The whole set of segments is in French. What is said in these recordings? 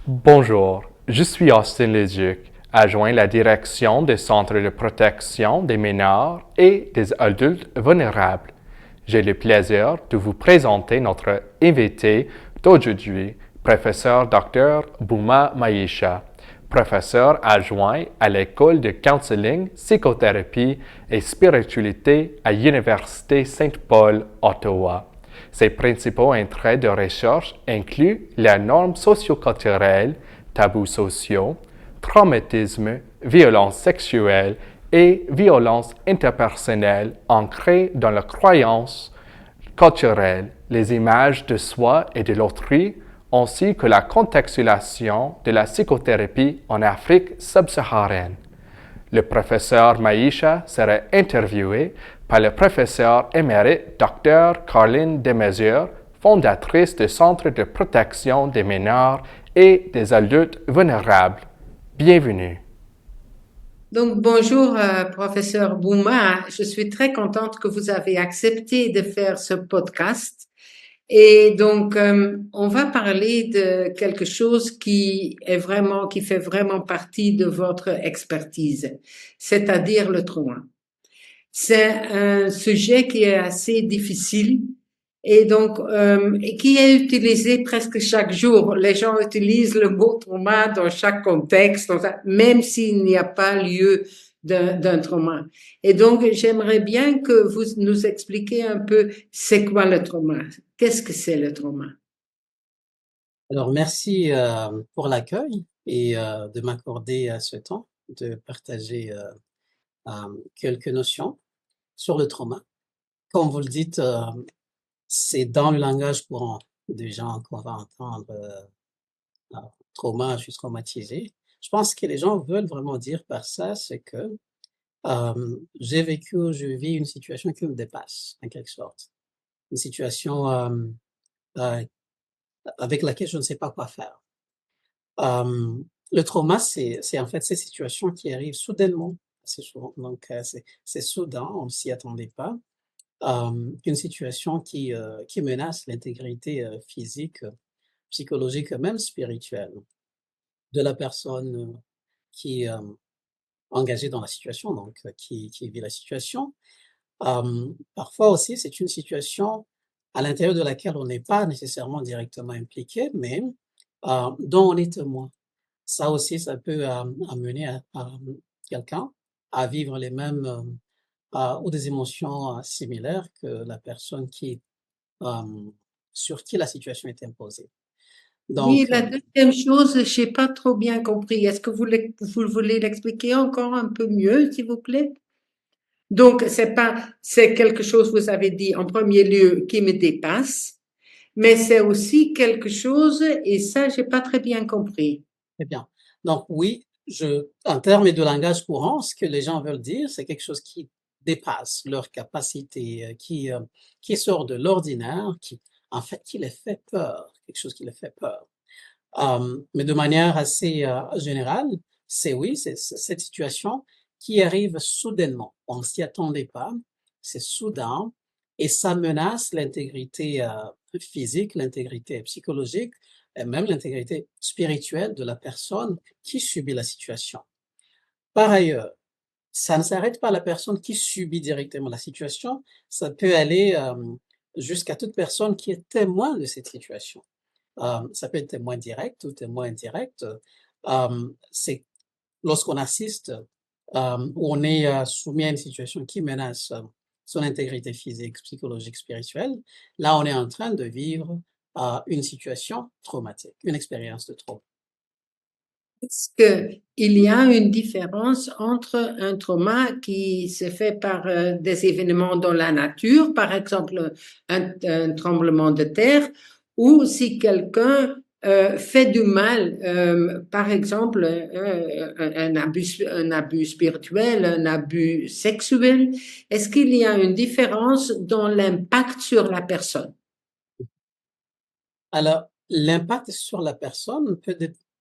Bonjour, je suis Austin Leduc, adjoint à la direction des centres de protection des mineurs et des adultes vulnérables. J'ai le plaisir de vous présenter notre invité d'aujourd'hui, professeur Dr. Bouma Maïcha, professeur adjoint à l'école de counseling, psychothérapie et spiritualité à l'Université Saint-Paul, Ottawa. Ses principaux intérêts de recherche incluent la norme socioculturelle, tabous sociaux, traumatisme, violence sexuelle et violence interpersonnelle ancrées dans la croyance culturelle, les images de soi et de l'autrui, ainsi que la contextualisation de la psychothérapie en Afrique subsaharienne. Le professeur Maïcha sera interviewé par le professeur émérite Dr. Caroline Desmesures, fondatrice du Centre de protection des mineurs et des adultes vulnérables. Bienvenue. Donc, bonjour, professeur Bouma. Je suis très contente que vous avez accepté de faire ce podcast. Et donc, on va parler de quelque chose qui fait vraiment partie de votre expertise, c'est-à-dire le trauma. C'est un sujet qui est assez difficile et qui est utilisé presque chaque jour. Les gens utilisent le mot trauma dans chaque contexte, même s'il n'y a pas lieu d'un trauma. Et donc, j'aimerais bien que vous nous expliquiez un peu c'est quoi le trauma, qu'est-ce que c'est le trauma. Alors, merci pour l'accueil et de m'accorder ce temps de partager quelques notions sur le trauma. Comme vous le dites, c'est dans le langage courant des gens qu'on va entendre trauma, je suis traumatisé. Je pense que les gens veulent vraiment dire par ça, c'est que j'ai vécu, je vis une situation qui me dépasse, en quelque sorte. Une situation euh, avec laquelle je ne sais pas quoi faire. Le trauma, c'est en fait ces situations qui arrivent soudainement, assez souvent. Donc, c'est soudain, on ne s'y attendait pas. Une situation qui menace l'intégrité physique, psychologique, même spirituelle de la personne qui est engagée dans la situation, donc qui vit la situation. Parfois aussi, c'est une situation à l'intérieur de laquelle on n'est pas nécessairement directement impliqué, mais dont on est témoin. Ça aussi, ça peut amener quelqu'un à vivre les mêmes ou des émotions similaires que la personne euh, sur qui la situation est imposée. Oui, Donc, la deuxième chose, je n'ai pas trop bien compris. Est-ce que vous voulez l'expliquer encore un peu mieux, s'il vous plaît? Donc, c'est quelque chose, vous avez dit en premier lieu, qui me dépasse, mais c'est aussi quelque chose, et ça, j'ai pas très bien compris. très bien. Donc, oui, en termes de langage courant, ce que les gens veulent dire, c'est quelque chose qui dépasse leur capacité, qui sort de l'ordinaire, en fait, qui les fait peur, quelque chose qui les fait peur. Mais de manière assez générale, c'est cette situation qui arrive soudainement. On ne s'y attendait pas, c'est soudain et ça menace l'intégrité physique, l'intégrité psychologique et même l'intégrité spirituelle de la personne qui subit la situation. Par ailleurs, ça ne s'arrête pas à la personne qui subit directement la situation, ça peut aller jusqu'à toute personne qui est témoin de cette situation. Ça peut être témoin direct ou témoin indirect. C'est lorsqu'on assiste ou on est soumis à une situation qui menace son intégrité physique, psychologique, spirituelle, là on est en train de vivre une situation traumatique, une expérience de trauma. Est-ce qu'il y a une différence entre un trauma qui se fait par des événements dans la nature, par exemple un tremblement de terre, ou si quelqu'un fait du mal, par exemple un abus spirituel, un abus sexuel, est-ce qu'il y a une différence dans l'impact sur la personne? Alors, l'impact sur la personne peut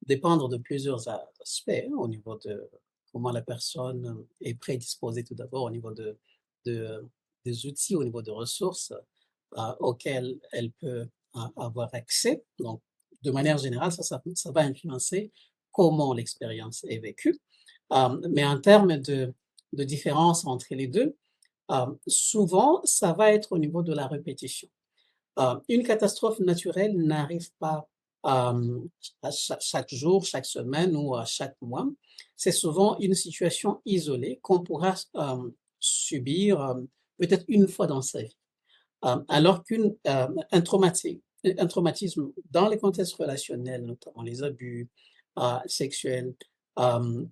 dépendre de plusieurs aspects, hein, au niveau de comment la personne est prédisposée tout d'abord, au niveau de, des outils, au niveau de ressources auxquelles elle peut avoir accès, donc de manière générale, ça va influencer comment l'expérience est vécue. Mais en termes de différence entre les deux, souvent, ça va être au niveau de la répétition. Une catastrophe naturelle n'arrive pas à chaque jour, chaque semaine ou à chaque mois. C'est souvent une situation isolée qu'on pourra subir peut-être une fois dans sa vie. Alors un traumatisme dans les contextes relationnels, notamment les abus sexuels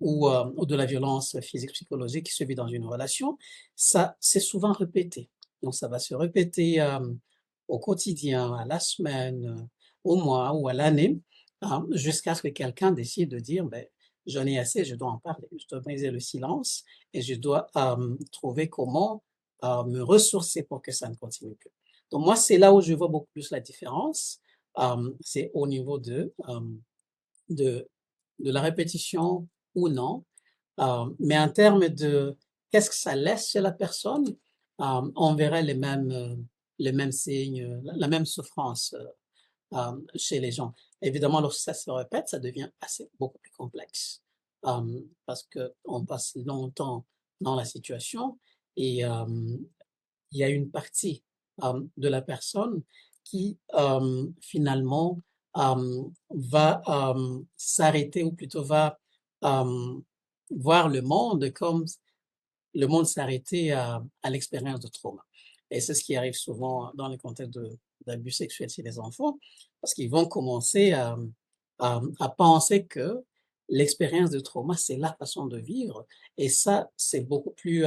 ou de la violence physique, psychologique qui se vit dans une relation, ça, c'est souvent répété. Donc, ça va se répéter au quotidien, à la semaine, au mois ou à l'année, jusqu'à ce que quelqu'un décide de dire, ben, j'en ai assez, je dois en parler, je dois briser le silence et je dois trouver comment me ressourcer pour que ça ne continue plus. Donc moi, c'est là où je vois beaucoup plus la différence. C'est au niveau de, de la répétition ou non. Mais en termes de qu'est-ce que ça laisse chez la personne, on verrait les mêmes signes, la même souffrance chez les gens. Évidemment, lorsque ça se répète, ça devient beaucoup plus complexe parce qu'on passe longtemps dans la situation et il y a une partie de la personne qui finalement va s'arrêter ou plutôt va euh, voir le monde comme le monde s'arrêter à l'expérience de trauma. Et c'est ce qui arrive souvent dans le contexte d'abus sexuels chez les enfants, parce qu'ils vont commencer à penser que l'expérience de trauma, c'est la façon de vivre. Et ça, c'est beaucoup plus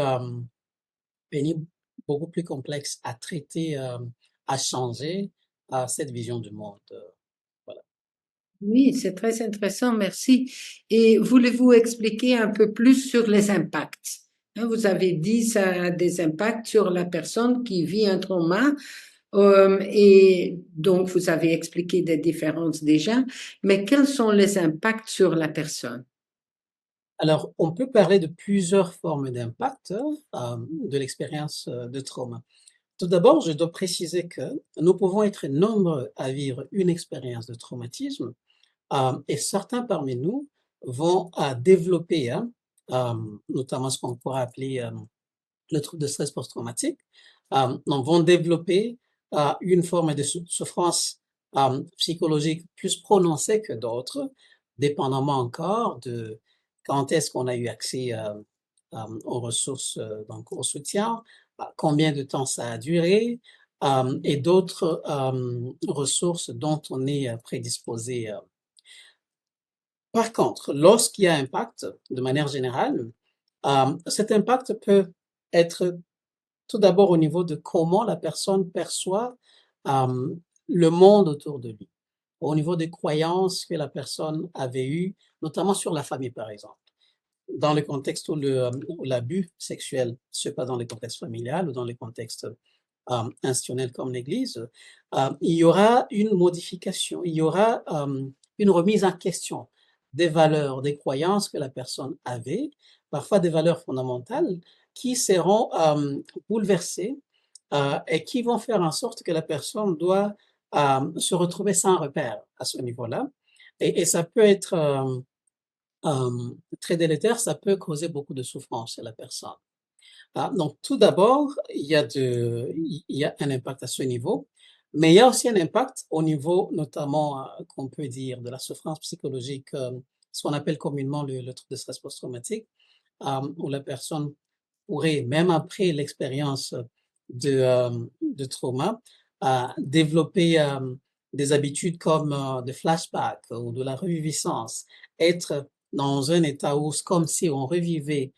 pénible, beaucoup plus complexe à traiter, à changer cette vision du monde. Voilà. Oui, c'est très intéressant, merci. Et voulez-vous expliquer un peu plus sur les impacts? Hein, vous avez dit ça a des impacts sur la personne qui vit un trauma, et donc vous avez expliqué des différences déjà, mais quels sont les impacts sur la personne? Alors, on peut parler de plusieurs formes d'impact de l'expérience de trauma. Tout d'abord, je dois préciser que nous pouvons être nombreux à vivre une expérience de traumatisme et certains parmi nous vont développer, notamment ce qu'on pourrait appeler le trouble de stress post-traumatique, donc vont développer une forme de souffrance psychologique plus prononcée que d'autres, dépendamment encore de quand est-ce qu'on a eu accès aux ressources, donc au soutien, combien de temps ça a duré, et d'autres ressources dont on est prédisposé. Par contre, lorsqu'il y a impact, de manière générale, cet impact peut être tout d'abord au niveau de comment la personne perçoit le monde autour de lui, au niveau des croyances que la personne avait eues, notamment sur la famille, par exemple. Dans le contexte où l'abus sexuel se passe dans le contexte familial ou dans le contexte institutionnel comme l'Église, il y aura une modification, il y aura une remise en question des valeurs, des croyances que la personne avait, parfois des valeurs fondamentales, qui seront bouleversées et qui vont faire en sorte que la personne doit se retrouver sans repère à ce niveau-là. Et ça peut être très délétère, ça peut causer beaucoup de souffrance chez la personne. Donc tout d'abord, il y a un impact à ce niveau, mais il y a aussi un impact au niveau notamment, qu'on peut dire de la souffrance psychologique, ce qu'on appelle communément le trouble de stress post-traumatique, où la personne pourrait, même après l'expérience de trauma, développer des habitudes comme des flashbacks ou de la reviviscence, être dans un état où c'est comme si on revivait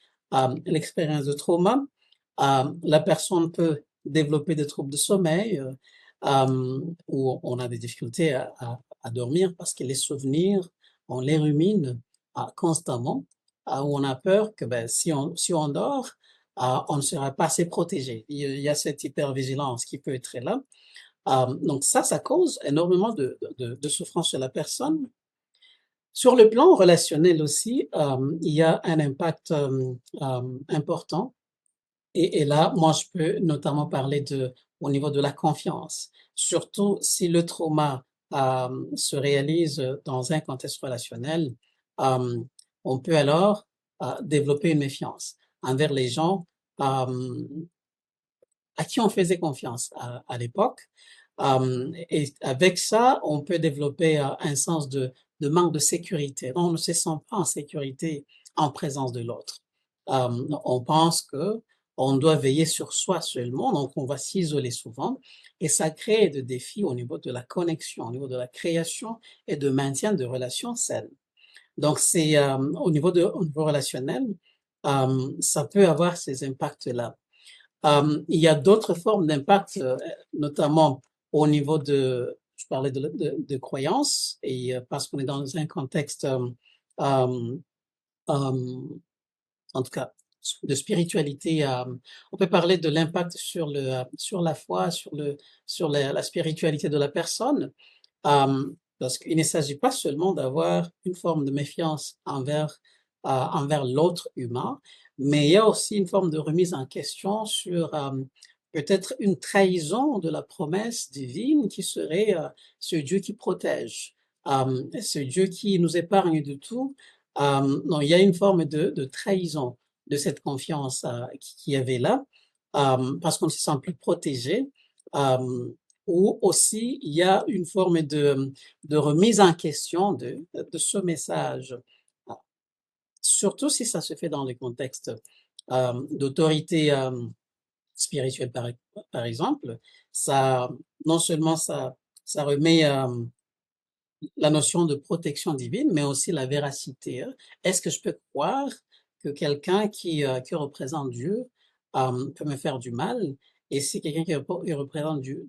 l'expérience de trauma. La personne peut développer des troubles de sommeil où on a des difficultés à dormir parce que les souvenirs, on les rumine constamment, où on a peur que ben, si on dort, on ne sera pas assez protégé. Il y a cette hypervigilance qui peut être là. Donc ça cause énormément de souffrance chez la personne. Sur le plan relationnel aussi, il y a un impact important. Et là, moi, je peux notamment parler au niveau de la confiance. Surtout si le trauma se réalise dans un contexte relationnel, on peut alors développer une méfiance envers les gens à qui on faisait confiance à l'époque. Et avec ça, on peut développer un sens de manque de sécurité. On ne se sent pas en sécurité en présence de l'autre. On pense que on doit veiller sur soi seulement, donc on va s'isoler souvent, et ça crée des défis au niveau de la connexion, au niveau de la création et de maintien de relations saines. Donc c'est au niveau relationnel, ça peut avoir ces impacts-là. Il y a d'autres formes d'impact, notamment au niveau je parlais de croyances, et parce qu'on est dans un contexte, hem, en tout cas, de spiritualité. On peut parler de l'impact sur la foi, sur la spiritualité de la personne, parce qu'il ne s'agit pas seulement d'avoir une forme de méfiance envers l'autre humain, mais il y a aussi une forme de remise en question sur peut-être une trahison de la promesse divine qui serait ce Dieu qui protège, ce Dieu qui nous épargne de tout. Non, il y a une forme de trahison de cette confiance qu'il y avait là, parce qu'on ne se sent plus protégé. Ou aussi, il y a une forme de remise en question de ce message, surtout si ça se fait dans le contexte d'autorité spirituelle, par exemple. Ça, non seulement ça remet la notion de protection divine, mais aussi la véracité. Est-ce que je peux croire que quelqu'un qui représente Dieu peut me faire du mal? Et si quelqu'un qui représente Dieu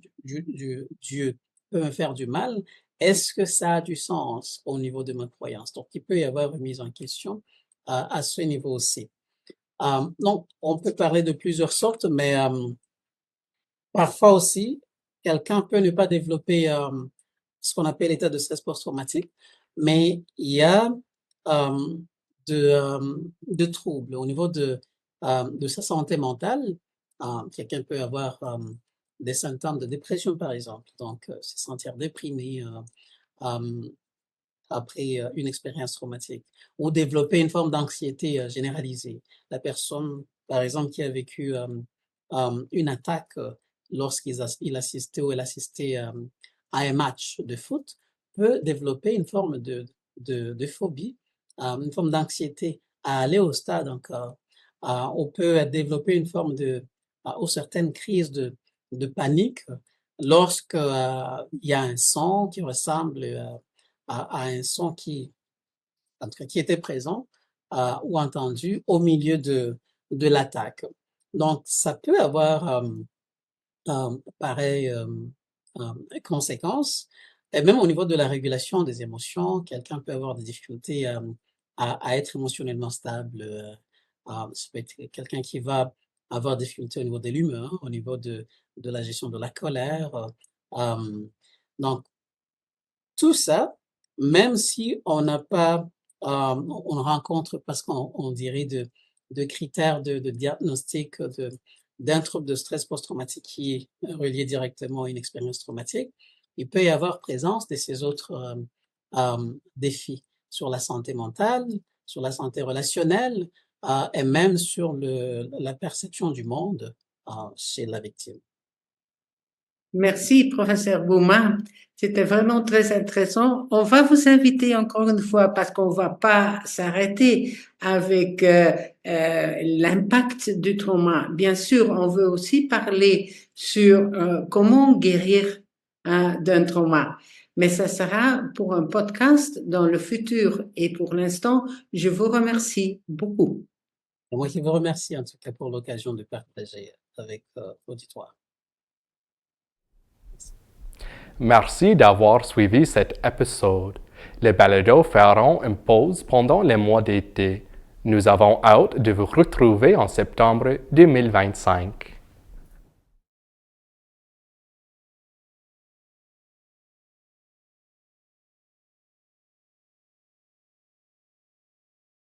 peut me faire du mal, est-ce que ça a du sens au niveau de ma croyance? Donc, il peut y avoir une mise en question à ce niveau aussi. Donc, on peut parler de plusieurs sortes, mais parfois aussi, quelqu'un peut ne pas développer ce qu'on appelle l'état de stress post-traumatique, mais il y a de troubles au niveau de sa santé mentale. Quelqu'un peut avoir des symptômes de dépression, par exemple, donc se sentir déprimé après une expérience traumatique, ou développer une forme d'anxiété généralisée. La personne, par exemple, qui a vécu une attaque il assistait ou elle assistait à un match de foot, peut développer une forme de phobie, une forme d'anxiété à aller au stade encore. On peut développer une forme ou certaines crises de panique lorsque il y a un son qui ressemble à un son en tout cas, qui était présent ou entendu au milieu de l'attaque. Donc, ça peut avoir pareilles conséquences. Et même au niveau de la régulation des émotions, quelqu'un peut avoir des difficultés à être émotionnellement stable. Ça peut être quelqu'un qui va avoir des difficultés au niveau de l'humeur, au niveau de la gestion de la colère. Donc, tout ça, même si on n'a pas, on ne rencontre parce qu'on dirait de critères de diagnostic d'un trouble de stress post-traumatique qui est relié directement à une expérience traumatique, il peut y avoir présence de ces autres défis sur la santé mentale, sur la santé relationnelle et même sur la perception du monde chez la victime. Merci, professeur Bouma. C'était vraiment très intéressant. On va vous inviter encore une fois parce qu'on va pas s'arrêter avec l'impact du trauma. Bien sûr, on veut aussi parler sur comment guérir d'un trauma. Mais ça sera pour un podcast dans le futur. Et pour l'instant, je vous remercie beaucoup. Et moi qui vous remercie en tout cas pour l'occasion de partager avec l'auditoire. Merci d'avoir suivi cet épisode. Les balados feront une pause pendant les mois d'été. Nous avons hâte de vous retrouver en septembre 2025.